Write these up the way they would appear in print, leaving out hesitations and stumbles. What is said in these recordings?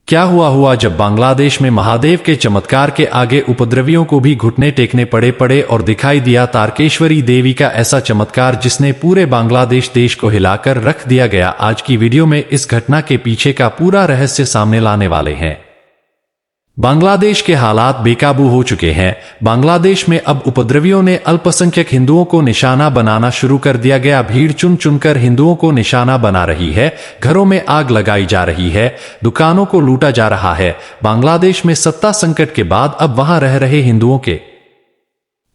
क्या हुआ जब बांग्लादेश में महादेव के चमत्कार के आगे उपद्रवियों को भी घुटने टेकने पड़े और दिखाई दिया तारकेश्वरी देवी का ऐसा चमत्कार जिसने पूरे बांग्लादेश देश को हिलाकर रख दिया गया। आज की वीडियो में इस घटना के पीछे का पूरा रहस्य सामने लाने वाले हैं। बांग्लादेश के हालात बेकाबू हो चुके हैं। बांग्लादेश में अब उपद्रवियों ने अल्पसंख्यक हिंदुओं को निशाना बनाना शुरू कर दिया गया। भीड़ चुन चुनकर हिंदुओं को निशाना बना रही है, घरों में आग लगाई जा रही है, दुकानों को लूटा जा रहा है। बांग्लादेश में सत्ता संकट के बाद अब वहां रह रहे हिंदुओं के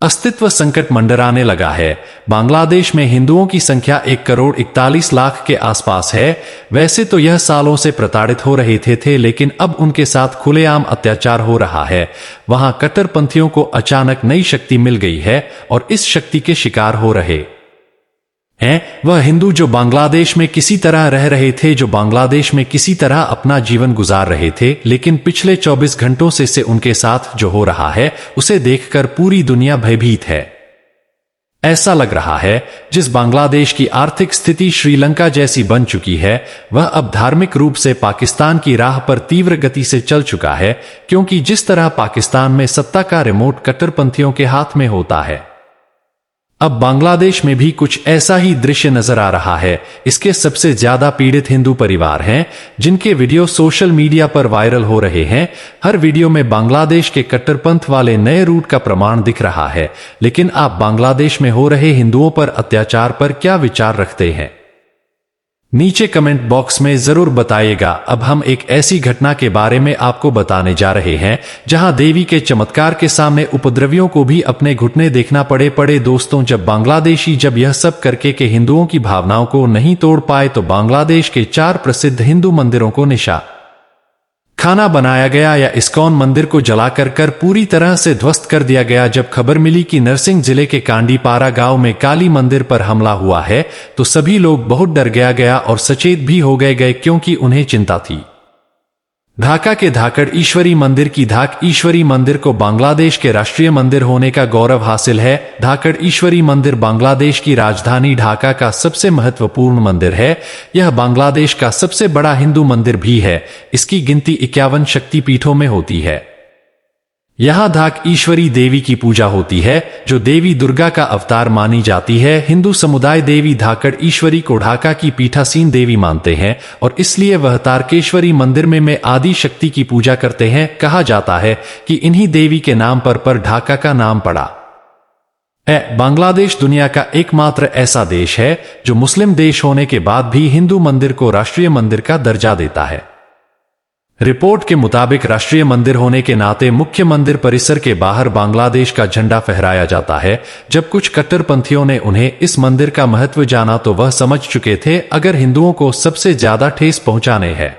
अस्तित्व संकट मंडराने लगा है। बांग्लादेश में हिंदुओं की संख्या 1,41,00,000 के आसपास है। वैसे तो यह सालों से प्रताड़ित हो रहे थे, लेकिन अब उनके साथ खुलेआम अत्याचार हो रहा है। वहां कट्टरपंथियों को अचानक नई शक्ति मिल गई है और इस शक्ति के शिकार हो रहे हैं वह हिंदू जो बांग्लादेश में किसी तरह रह रहे थे, जो बांग्लादेश में किसी तरह अपना जीवन गुजार रहे थे। लेकिन पिछले 24 घंटों से उनके साथ जो हो रहा है उसे देखकर पूरी दुनिया भयभीत है। ऐसा लग रहा है जिस बांग्लादेश की आर्थिक स्थिति श्रीलंका जैसी बन चुकी है, वह अब धार्मिक रूप से पाकिस्तान की राह पर तीव्र गति से चल चुका है, क्योंकि जिस तरह पाकिस्तान में सत्ता का रिमोट कट्टरपंथियों के हाथ में होता है, अब बांग्लादेश में भी कुछ ऐसा ही दृश्य नजर आ रहा है। इसके सबसे ज्यादा पीड़ित हिंदू परिवार हैं, जिनके वीडियो सोशल मीडिया पर वायरल हो रहे हैं। हर वीडियो में बांग्लादेश के कट्टरपंथ वाले नए रूट का प्रमाण दिख रहा है। लेकिन आप बांग्लादेश में हो रहे हिंदुओं पर अत्याचार पर क्या विचार रखते हैं? नीचे कमेंट बॉक्स में जरूर बताइएगा। अब हम एक ऐसी घटना के बारे में आपको बताने जा रहे हैं जहां देवी के चमत्कार के सामने उपद्रवियों को भी अपने घुटने देखना पड़े। दोस्तों, जब बांग्लादेशी जब यह सब करके के हिंदुओं की भावनाओं को नहीं तोड़ पाए तो बांग्लादेश के 4 प्रसिद्ध हिंदू मंदिरों को खाना बनाया गया या इस्कॉन मंदिर को जलाकर पूरी तरह से ध्वस्त कर दिया गया। जब खबर मिली कि नरसिंह जिले के कांडीपारा गांव में काली मंदिर पर हमला हुआ है तो सभी लोग बहुत डर गया और सचेत भी हो गए, क्योंकि उन्हें चिंता थी। ढाका के धाकड़ ईश्वरी मंदिर की धाक ईश्वरी मंदिर को बांग्लादेश के राष्ट्रीय मंदिर होने का गौरव हासिल है। धाकड़ ईश्वरी मंदिर बांग्लादेश की राजधानी ढाका का सबसे महत्वपूर्ण मंदिर है। यह बांग्लादेश का सबसे बड़ा हिंदू मंदिर भी है। इसकी गिनती 51 शक्तिपीठों में होती है। यहाँ धाक ईश्वरी देवी की पूजा होती है, जो देवी दुर्गा का अवतार मानी जाती है। हिंदू समुदाय देवी धाकड़ ईश्वरी को ढाका की पीठासीन देवी मानते हैं और इसलिए वह तारकेश्वरी मंदिर में आदि शक्ति की पूजा करते हैं। कहा जाता है कि इन्हीं देवी के नाम पर ढाका का नाम पड़ा। बांग्लादेश दुनिया का एकमात्र ऐसा देश है जो मुस्लिम देश होने के बाद भी हिंदू मंदिर को राष्ट्रीय मंदिर का दर्जा देता है। रिपोर्ट के मुताबिक राष्ट्रीय मंदिर होने के नाते मुख्य मंदिर परिसर के बाहर बांग्लादेश का झंडा फहराया जाता है। जब कुछ कट्टरपंथियों ने उन्हें इस मंदिर का महत्व जाना तो वह समझ चुके थे अगर हिंदुओं को सबसे ज्यादा ठेस पहुंचाने हैं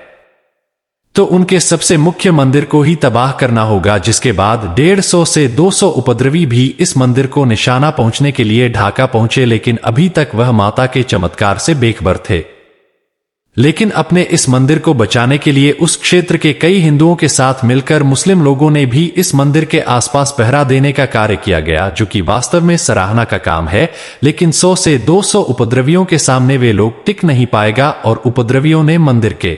तो उनके सबसे मुख्य मंदिर को ही तबाह करना होगा। जिसके बाद 150 से 200 उपद्रवी भी इस मंदिर को निशाना पहुंचने के लिए ढाका पहुंचे, लेकिन अभी तक वह माता के चमत्कार से बेखबर थे। लेकिन अपने इस मंदिर को बचाने के लिए उस क्षेत्र के कई हिंदुओं के साथ मिलकर मुस्लिम लोगों ने भी इस मंदिर के आसपास पहरा देने का कार्य किया गया, जो कि वास्तव में सराहना का काम है। लेकिन 100 से 200 उपद्रवियों के सामने वे लोग टिक नहीं पाएगा और उपद्रवियों ने मंदिर के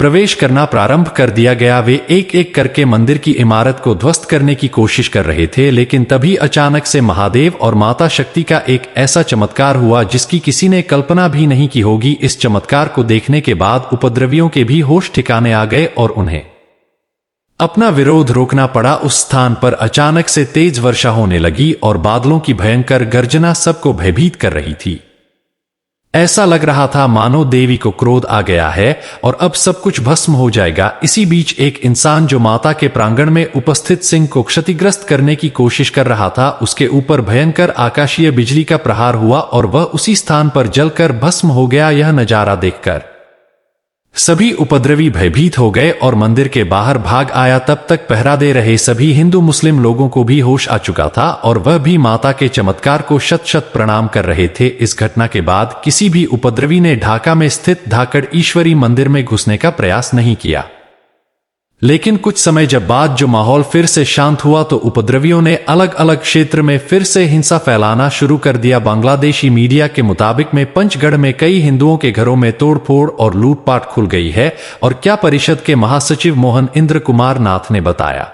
प्रवेश करना प्रारंभ कर दिया गया। वे एक एक करके मंदिर की इमारत को ध्वस्त करने की कोशिश कर रहे थे, लेकिन तभी अचानक से महादेव और माता शक्ति का एक ऐसा चमत्कार हुआ जिसकी किसी ने कल्पना भी नहीं की होगी। इस चमत्कार को देखने के बाद उपद्रवियों के भी होश ठिकाने आ गए और उन्हें अपना विरोध रोकना पड़ा। उस स्थान पर अचानक से तेज वर्षा होने लगी और बादलों की भयंकर गर्जना सबको भयभीत कर रही थी। ऐसा लग रहा था मानो देवी को क्रोध आ गया है और अब सब कुछ भस्म हो जाएगा। इसी बीच एक इंसान जो माता के प्रांगण में उपस्थित सिंह को क्षतिग्रस्त करने की कोशिश कर रहा था, उसके ऊपर भयंकर आकाशीय बिजली का प्रहार हुआ और वह उसी स्थान पर जलकर भस्म हो गया। यह नजारा देखकर सभी उपद्रवी भयभीत हो गए और मंदिर के बाहर भाग आया। तब तक पहरा दे रहे सभी हिंदू मुस्लिम लोगों को भी होश आ चुका था और वह भी माता के चमत्कार को शत शत प्रणाम कर रहे थे। इस घटना के बाद किसी भी उपद्रवी ने ढाका में स्थित धाकड़ ईश्वरी मंदिर में घुसने का प्रयास नहीं किया। लेकिन कुछ समय जब बाद जो माहौल फिर से शांत हुआ तो उपद्रवियों ने अलग अलग क्षेत्र में फिर से हिंसा फैलाना शुरू कर दिया। बांग्लादेशी मीडिया के मुताबिक में पंचगढ़ में कई हिंदुओं के घरों में तोड़फोड़ और लूटपाट खुल गई है और क्या परिषद के महासचिव मोहन इंद्र कुमार नाथ ने बताया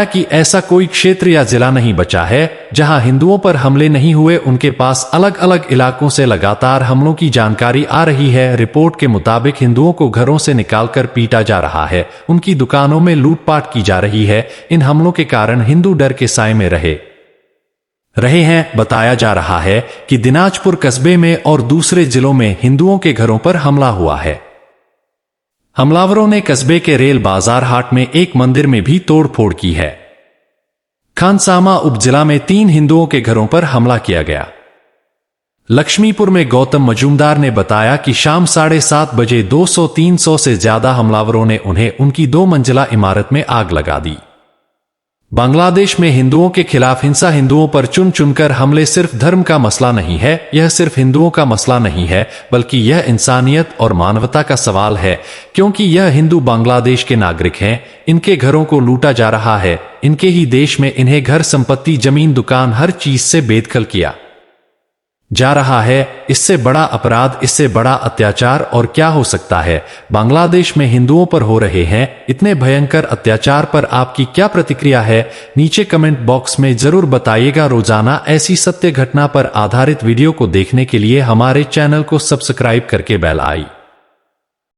कि ऐसा कोई क्षेत्र या जिला नहीं बचा है जहां हिंदुओं पर हमले नहीं हुए। उनके पास अलग अलग इलाकों से लगातार हमलों की जानकारी आ रही है। रिपोर्ट के मुताबिक हिंदुओं को घरों से निकालकर पीटा जा रहा है, उनकी दुकानों में लूटपाट की जा रही है। इन हमलों के कारण हिंदू डर के साए में रहे हैं। बताया जा रहा है कि दिनाजपुर कस्बे में और दूसरे जिलों में हिंदुओं के घरों पर हमला हुआ है। हमलावरों ने कस्बे के रेल बाजार हाट में एक मंदिर में भी तोड़फोड़ की है। खानसामा उपजिला में 3 हिंदुओं के घरों पर हमला किया गया। लक्ष्मीपुर में गौतम मजूमदार ने बताया कि शाम 7:30 बजे 200-300 से ज्यादा हमलावरों ने उन्हें उनकी 2 मंजिला इमारत में आग लगा दी। बांग्लादेश में हिंदुओं के खिलाफ हिंसा, हिंदुओं पर चुन चुनकर हमले सिर्फ धर्म का मसला नहीं है, यह सिर्फ हिंदुओं का मसला नहीं है, बल्कि यह इंसानियत और मानवता का सवाल है, क्योंकि यह हिंदू बांग्लादेश के नागरिक हैं। इनके घरों को लूटा जा रहा है, इनके ही देश में इन्हें घर, संपत्ति, जमीन, दुकान, हर चीज से बेदखल किया जा रहा है। इससे बड़ा अपराध, इससे बड़ा अत्याचार और क्या हो सकता है। बांग्लादेश में हिंदुओं पर हो रहे हैं इतने भयंकर अत्याचार पर आपकी क्या प्रतिक्रिया है, नीचे कमेंट बॉक्स में जरूर बताइएगा। रोजाना ऐसी सत्य घटना पर आधारित वीडियो को देखने के लिए हमारे चैनल को सब्सक्राइब करके बेल आइकन